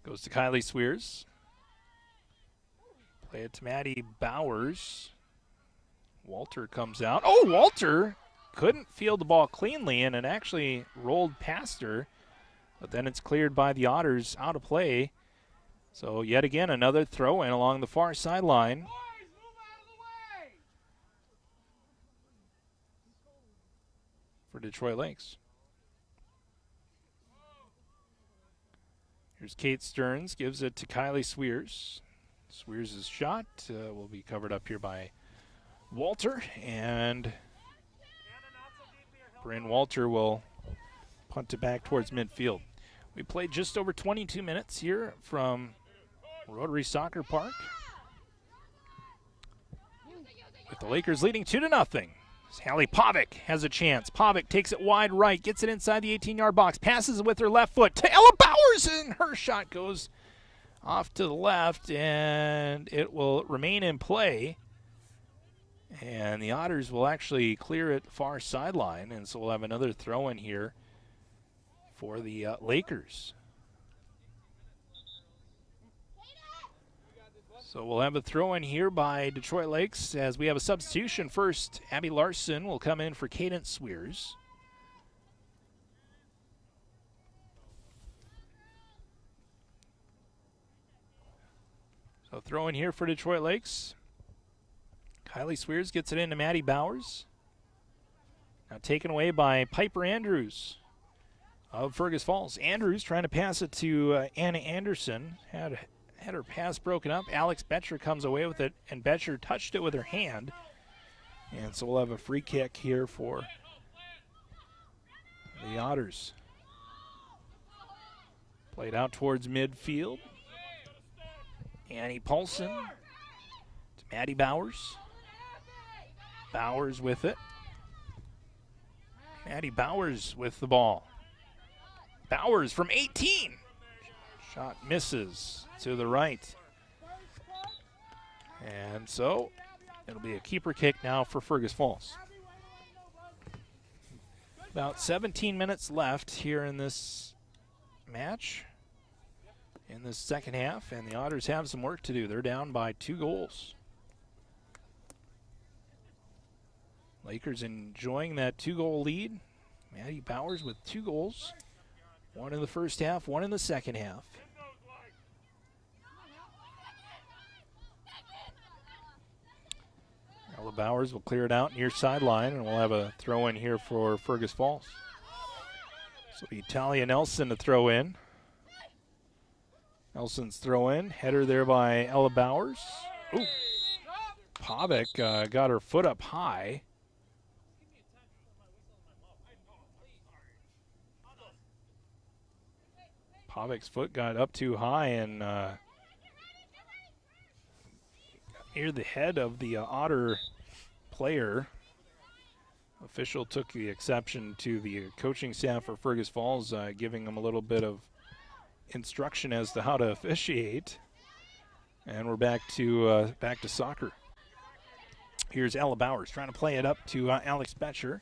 Goes to Kylie Swears. Play it to Maddie Bowers. Walter comes out. Oh, Walter couldn't field the ball cleanly, and it actually rolled past her. But then it's cleared by the Otters out of play. So yet again, another throw in along the far sideline. For Detroit Lakes. Here's Kate Stearns, gives it to Kylie Swears. Swears' shot will be covered up here by Walter, and Bryn Walter will punt it back towards midfield. We played just over 22 minutes here from Rotary Soccer Park, with the Lakers leading 2-0. Hallie Pavic has a chance. Pavic takes it wide right, gets it inside the 18-yard box, passes it with her left foot to Ella Bowers, and her shot goes off to the left, and it will remain in play. And the Otters will actually clear it far sideline, and so we'll have another throw in here for the Lakers. So we'll have a throw in here by Detroit Lakes as we have a substitution. First, Abby Larson will come in for Cadence Swears. So throw in here for Detroit Lakes. Kylie Swears gets it into Maddie Bowers. Now taken away by Piper Andrews of Fergus Falls. Andrews trying to pass it to Anna Anderson. Had her pass broken up. Alex Betcher comes away with it, and Betcher touched it with her hand. And so we'll have a free kick here for the Otters. Played out towards midfield. Annie Paulson to Maddie Bowers. Bowers with it. Maddie Bowers with the ball. Bowers from 18. Shot misses to the right. And so it'll be a keeper kick now for Fergus Falls. About 17 minutes left here in this match, in this second half, and the Otters have some work to do. They're down by 2 goals. Lakers enjoying that 2-goal lead. Maddie Bowers with 2 goals. 1 in the first half, 1 in the second half. Ella Bowers will clear it out near sideline, and we'll have a throw in here for Fergus Falls. So Talia Nelson to throw in. Nelson's throw in. Header there by Ella Bowers. Ooh. Pavic got her foot up high. Pavic's foot got up too high and near the head of the Otter player. Official took the exception to the coaching staff for Fergus Falls, giving them a little bit of instruction as to how to officiate. And we're back to soccer. Here's Ella Bowers trying to play it up to Alex Betcher.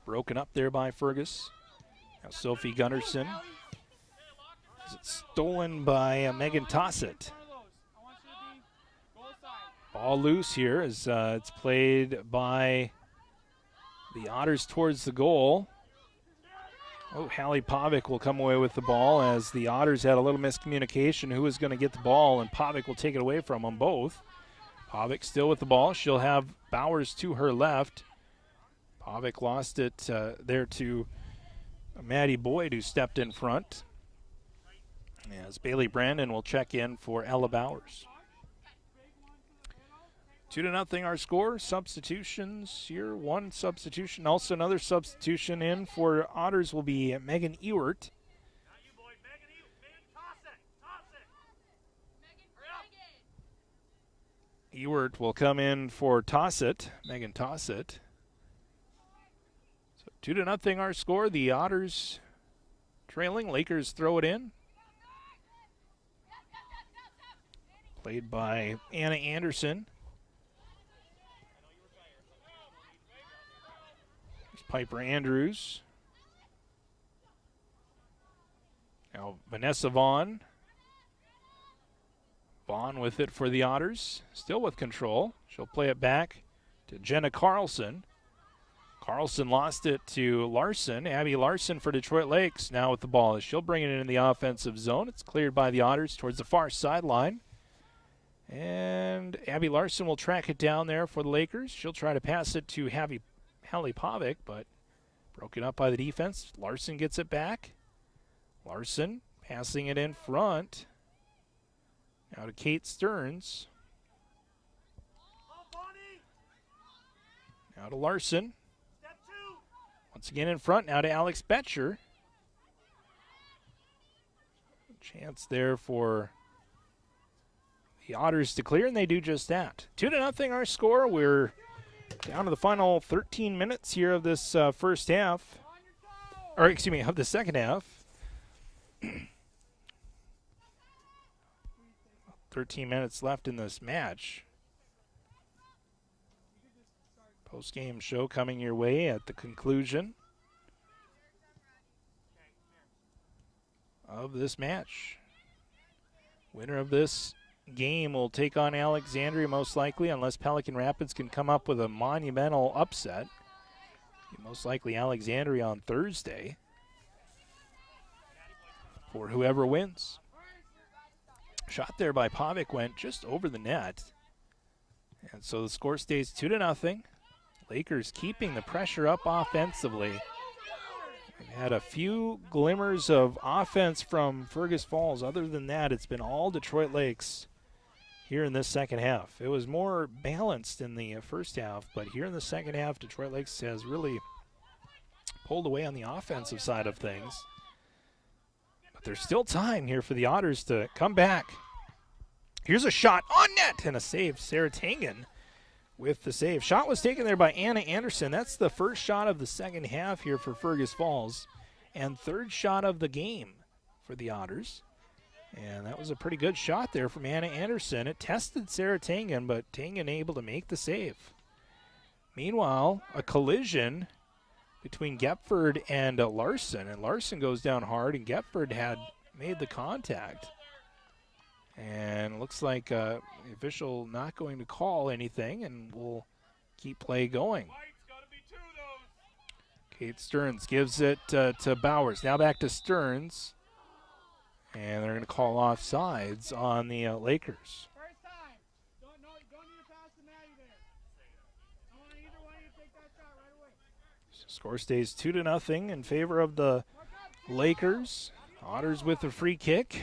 Broken up there by Fergus. Now Sophie Gunnarsson. It's stolen by Megan Tossett. Ball loose here as it's played by the Otters towards the goal. Oh, Hallie Pavic will come away with the ball as the Otters had a little miscommunication who was going to get the ball, and Pavic will take it away from them both. Pavic still with the ball. She'll have Bowers to her left. Pavic lost it there to Maddie Boyd, who stepped in front. As Bailey Brandon will check in for Ella Bowers. 2-0 our score. Substitutions here. 1 substitution. Also another substitution in for Otters will be Megan Ewert. Ewert will come in for Tossett, Megan Tossett. So 2-0 our score. The Otters trailing. Lakers throw it in. Played by Anna Anderson. There's Piper Andrews. Now Vanessa Vaughn. Vaughn with it for the Otters. Still with control. She'll play it back to Jenna Carlson. Carlson lost it to Larson. Abby Larson for Detroit Lakes now with the ball. She'll bring it in the offensive zone. It's cleared by the Otters towards the far sideline. And Abby Larson will track it down there for the Lakers. She'll try to pass it to Hallie Pavic, but broken up by the defense. Larson gets it back. Larson passing it in front. Now to Kate Stearns. Now to Larson. Once again in front now to Alex Betcher. Chance there for the Otters to clear, and they do just that. 2-0 our score. We're down to the final 13 minutes here of this first half. Or, excuse me, of the second half. 13 minutes left in this match. Post-game show coming your way at the conclusion of this match. Winner of this game will take on Alexandria most likely, unless Pelican Rapids can come up with a monumental upset. Most likely Alexandria on Thursday for whoever wins. Shot there by Pavic went just over the net. And so the score stays 2-0. Lakers keeping the pressure up offensively. We've had a few glimmers of offense from Fergus Falls. Other than that, it's been all Detroit Lakes here in this second half. It was more balanced in the first half, but here in the second half, Detroit Lakes has really pulled away on the offensive side of things. But there's still time here for the Otters to come back. Here's a shot on net and a save. Sarah Tangen with the save. Shot was taken there by Anna Anderson. That's the first shot of the second half here for Fergus Falls, and third shot of the game for the Otters. And that was a pretty good shot there from Anna Anderson. It tested Sarah Tangen, but Tangen able to make the save. Meanwhile, a collision between Gepford and Larson, and Larson goes down hard, and Gepford had made the contact. And looks like the official not going to call anything, and we'll keep play going. Kate Stearns gives it to Bowers. Now back to Stearns. And they're going to call offsides on the Lakers. First time. Don't need to pass to Maddie there. I want either one of you to take that shot right away. Score stays 2-0 in favor of the Lakers. Otters with a free kick.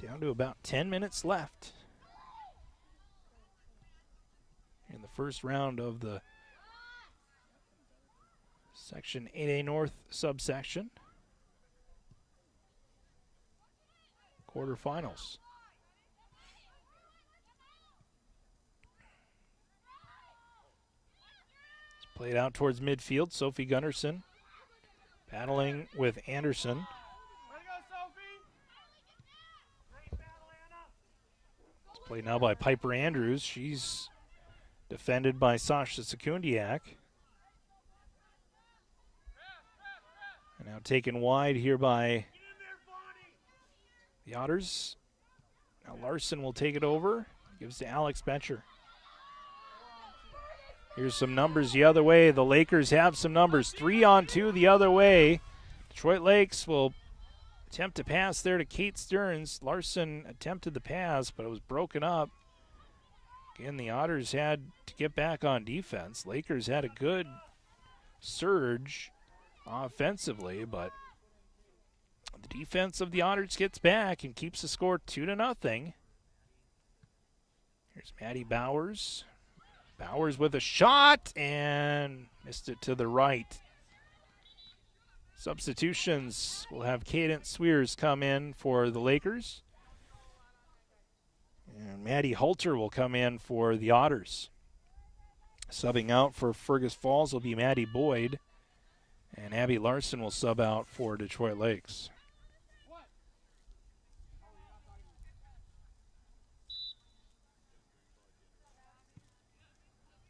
Down to about 10 minutes left in the first round of the Section 8A North subsection quarterfinals. It's played out towards midfield. Sophie Gunnarsson battling with Anderson. Played now by Piper Andrews. She's defended by Sasha Sekundiak. And now taken wide here by the Otters. Now Larson will take it over. Gives to Alex Betcher. Here's some numbers the other way. The Lakers have some numbers. 3-on-2 the other way. Detroit Lakes will attempt to pass there to Kate Stearns. Larson attempted the pass, but it was broken up. Again, the Otters had to get back on defense. Lakers had a good surge offensively, but the defense of the Otters gets back and keeps the score 2-0. Here's Maddie Bowers. Bowers with a shot and missed it to the right. Substitutions will have Cadence Swears come in for the Lakers. And Maddie Halter will come in for the Otters. Subbing out for Fergus Falls will be Maddie Boyd. And Abby Larson will sub out for Detroit Lakes.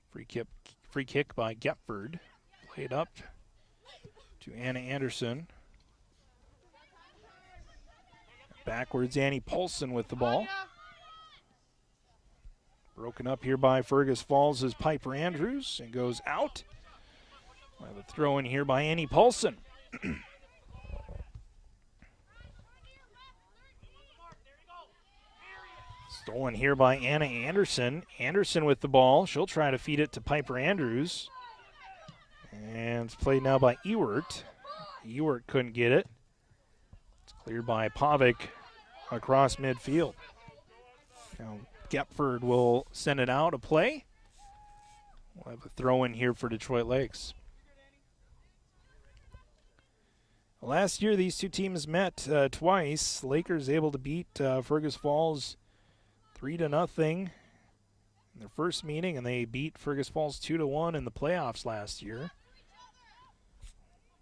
Free kick by Gepford. Played up to Anna Anderson. Backwards, Annie Paulson with the ball. Broken up here by Fergus Falls is Piper Andrews and goes out. We'll have a throw in here by Annie Paulson. Stolen here by Anna Anderson. Anderson with the ball. She'll try to feed it to Piper Andrews. And it's played now by Ewert. Ewert couldn't get it. It's cleared by Pavic across midfield. Now Gepford will send it out a play. We'll have a throw in here for Detroit Lakes. Last year, these two teams met twice. Lakers able to beat Fergus Falls 3-0 in their first meeting, and they beat Fergus Falls 2-1 in the playoffs last year.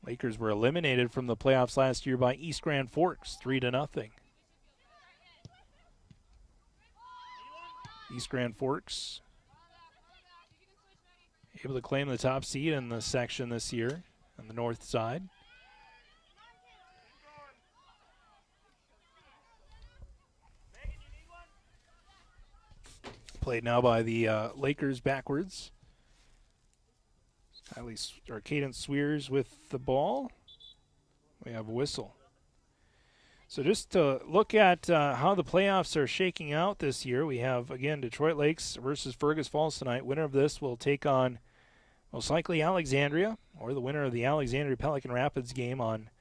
Lakers were eliminated from the playoffs last year by East Grand Forks 3-0. East Grand Forks able to claim the top seed in the section this year on the north side. Played now by the Lakers backwards. Caden Swears with the ball. We have a whistle. So just to look at how the playoffs are shaking out this year, we have, again, Detroit Lakes versus Fergus Falls tonight. Winner of this will take on most likely Alexandria, or the winner of the Alexandria Pelican Rapids game on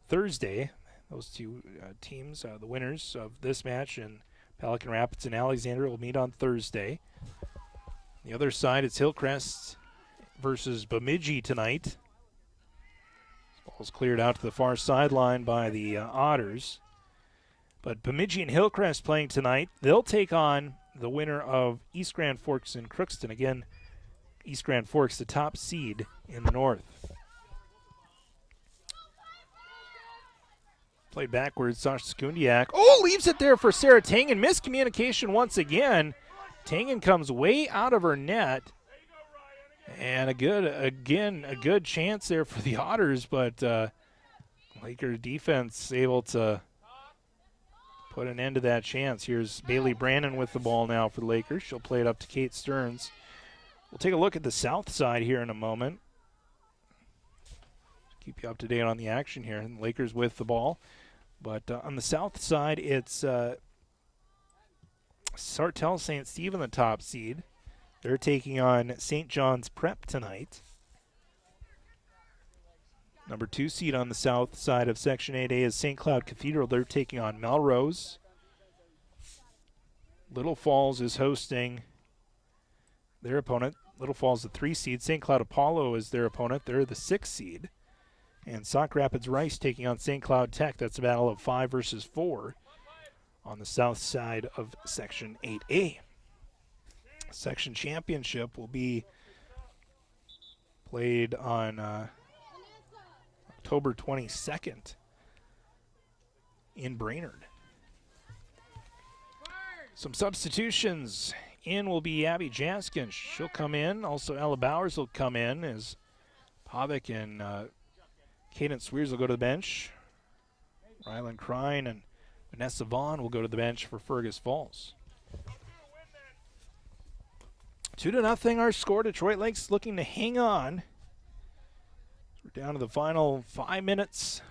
Thursday. Those two teams, the winners of this match, and Pelican Rapids and Alexandria will meet on Thursday. The other side, it's Hillcrest versus Bemidji tonight. Ball's cleared out to the far sideline by the Otters. But Bemidji and Hillcrest playing tonight. They'll take on the winner of East Grand Forks and Crookston. Again, East Grand Forks, the top seed in the north. Played backwards, Sasha Sekundiak. Oh, leaves it there for Sarah Tangen. Miscommunication once again. Tangen comes way out of her net. And a good chance there for the Otters, but Laker defense able to put an end to that chance. Here's Bailey Brandon with the ball now for the Lakers. She'll play it up to Kate Stearns. We'll take a look at the south side here in a moment. Keep you up to date on the action here. And the Lakers with the ball. But on the south side, it's Sartell St. Stephen, the top seed. They're taking on St. John's Prep tonight. Number 2 seed on the south side of Section 8A is St. Cloud Cathedral. They're taking on Melrose. Little Falls is hosting their opponent. Little Falls, the 3 seed. St. Cloud Apollo is their opponent. They're the 6 seed. And Sauk Rapids Rice taking on St. Cloud Tech. That's a battle of 5 versus 4 on the south side of Section 8A. Section championship will be played on October 22nd in Brainerd. Some substitutions. In will be Abby Jaskin. She'll come in. Also, Ella Bowers will come in as Pavic and Cadence Swears will go to the bench. Rylan Crine and Vanessa Vaughn will go to the bench for Fergus Falls. 2-0 our score. Detroit Lakes looking to hang on. We're down to the final 5 minutes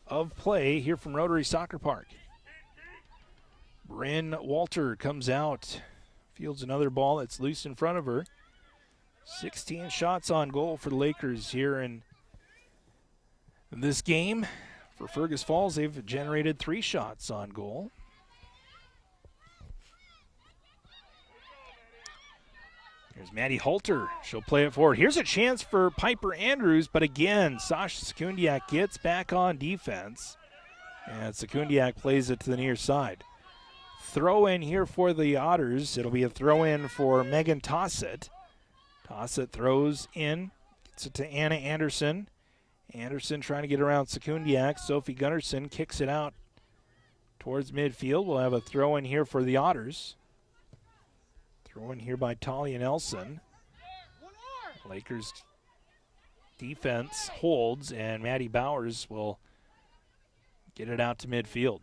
of play here from Rotary Soccer Park. Bryn Walter comes out, fields another ball that's loose in front of her. 16 shots on goal for the Lakers here in this game. For Fergus Falls, they've generated 3 shots on goal. Here's Maddie Halter. She'll play it forward. Here's a chance for Piper Andrews, but again, Sasha Sekundiak gets back on defense, and Sekundiak plays it to the near side. Throw in here for the Otters. It'll be a throw in for Megan Tossett. Tossett throws in, gets it to Anna Anderson. Anderson trying to get around Sekundiak. Sophie Gunnarsson kicks it out towards midfield. We'll have a throw in here for the Otters. Throw in here by Talia Nelson. Lakers defense holds, and Maddie Bowers will get it out to midfield.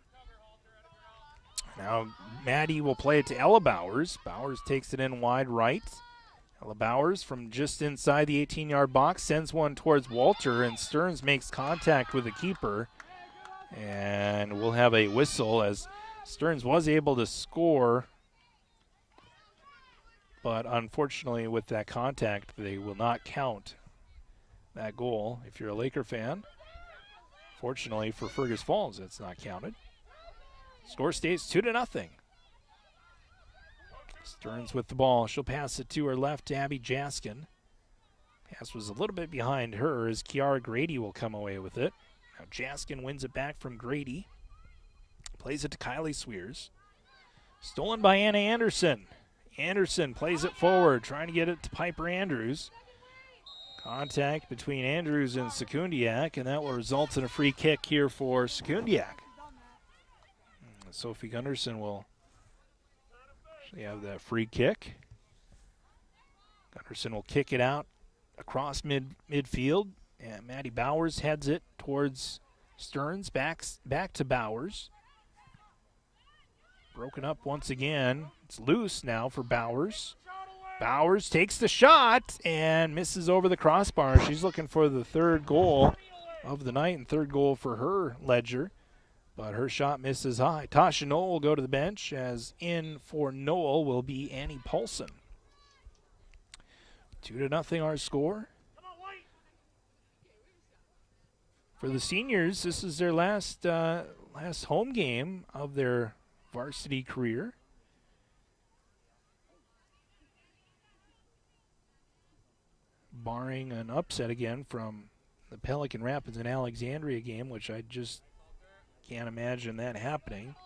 Now Maddie will play it to Ella Bowers. Bowers takes it in wide right. Ella Bowers from just inside the 18-yard box sends one towards Walter, and Stearns makes contact with the keeper. And we'll have a whistle as Stearns was able to score, but unfortunately with that contact, they will not count that goal. If you're a Laker fan, fortunately for Fergus Falls, it's not counted. Score stays 2-0. Stearns with the ball. She'll pass it to her left to Abby Jaskin. Pass was a little bit behind her as Kiara Grady will come away with it. Now Jaskin wins it back from Grady. Plays it to Kylie Swears. Stolen by Anna Anderson. Anderson plays it forward, trying to get it to Piper Andrews. Contact between Andrews and Sekundiak, and that will result in a free kick here for Sekundiak. Sophie Gunderson will actually have that free kick. Gunderson will kick it out across midfield, and Maddie Bowers heads it towards Stearns, back to Bowers. Broken up once again. It's loose now for Bowers. Bowers takes the shot and misses over the crossbar. She's looking for the third goal of the night and third goal for her ledger, but her shot misses high. Tasha Noel will go to the bench, as in for Noel will be Annie Paulson. 2-0 our score. For the seniors, this is their last home game of their varsity career. Barring an upset again from the Pelican Rapids and Alexandria game, which I just can't imagine that happening.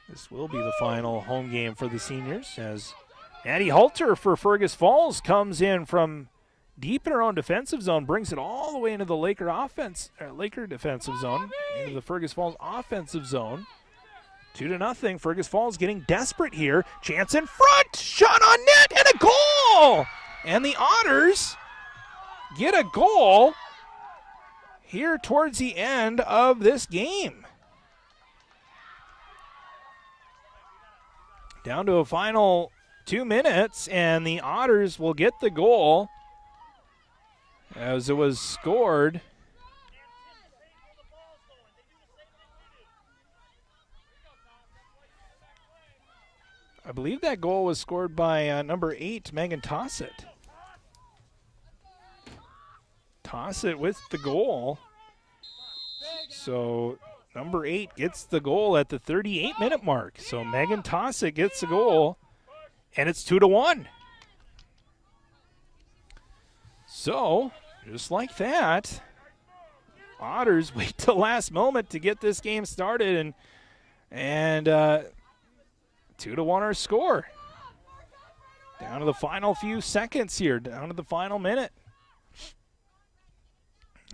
This will be the final home game for the seniors, as Maddie Halter for Fergus Falls comes in from deep in her own defensive zone, brings it all the way into the Laker defensive zone, into the Fergus Falls offensive zone. 2-0. Fergus Falls getting desperate here. Chance in front. Shot on net and a goal. And the Otters get a goal here towards the end of this game. Down to a final 2 minutes, and the Otters will get the goal as it was scored. I believe that goal was scored by number 8, Megan Tossett. Tossett with the goal. So number 8 gets the goal at the 38-minute mark. So Megan Tossett gets the goal, and it's 2-1. So, just like that, Otters wait till last moment to get this game started, and 2-1 our score. Down to the final few seconds here, down to the final minute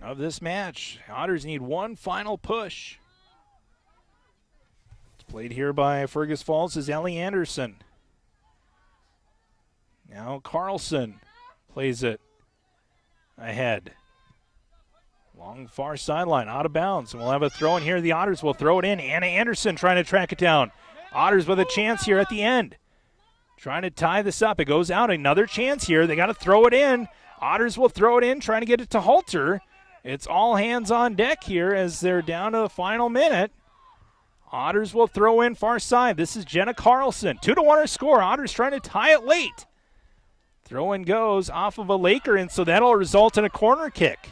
of this match. Otters need one final push. It's played here by Fergus Falls is Ellie Anderson. Now Carlson plays it ahead. Long far sideline, out of bounds. And we'll have a throw in here. The Otters will throw it in. Anna Anderson trying to track it down. Otters with a chance here at the end. Trying to tie this up. It goes out. Another chance here. They got to throw it in. Otters will throw it in, trying to get it to Halter. It's all hands on deck here as they're down to the final minute. Otters will throw in far side. This is Jenna Carlson. 2-1 our score. Otters trying to tie it late. Throw in goes off of a Laker, and so that'll result in a corner kick.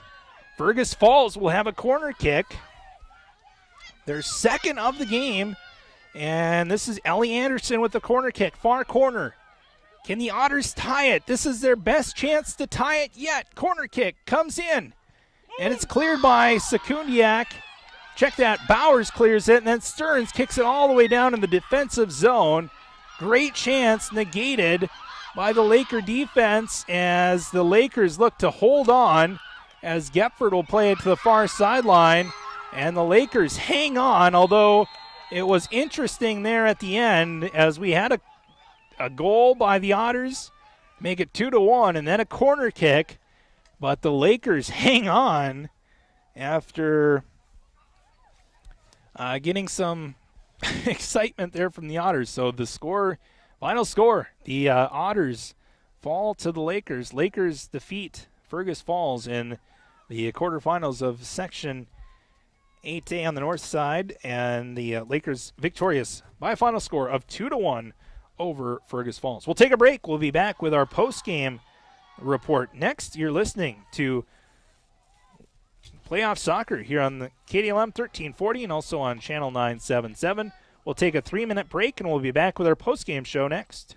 Fergus Falls will have a corner kick. Their second of the game. And this is Ellie Anderson with the corner kick, far corner. Can the Otters tie it? This is their best chance to tie it yet. Corner kick comes in, and it's cleared by Sekundiak. Check that. Bowers clears it, and then Stearns kicks it all the way down in the defensive zone. Great chance negated by the Laker defense as the Lakers look to hold on, as Gepford will play it to the far sideline, and the Lakers hang on, although it was interesting there at the end as we had a goal by the Otters, make it 2-1, and then a corner kick, but the Lakers hang on after getting some excitement there from the Otters. So the score, final score, the Otters fall to the Lakers. Lakers defeat Fergus Falls in the quarterfinals of Section 8A on the north side, and the Lakers victorious by a final score of 2-1 over Fergus Falls. We'll take a break. We'll be back with our post-game report. Next, you're listening to Playoff Soccer here on the KDLM 1340 and also on Channel 977. We'll take a 3-minute break, and we'll be back with our post-game show next.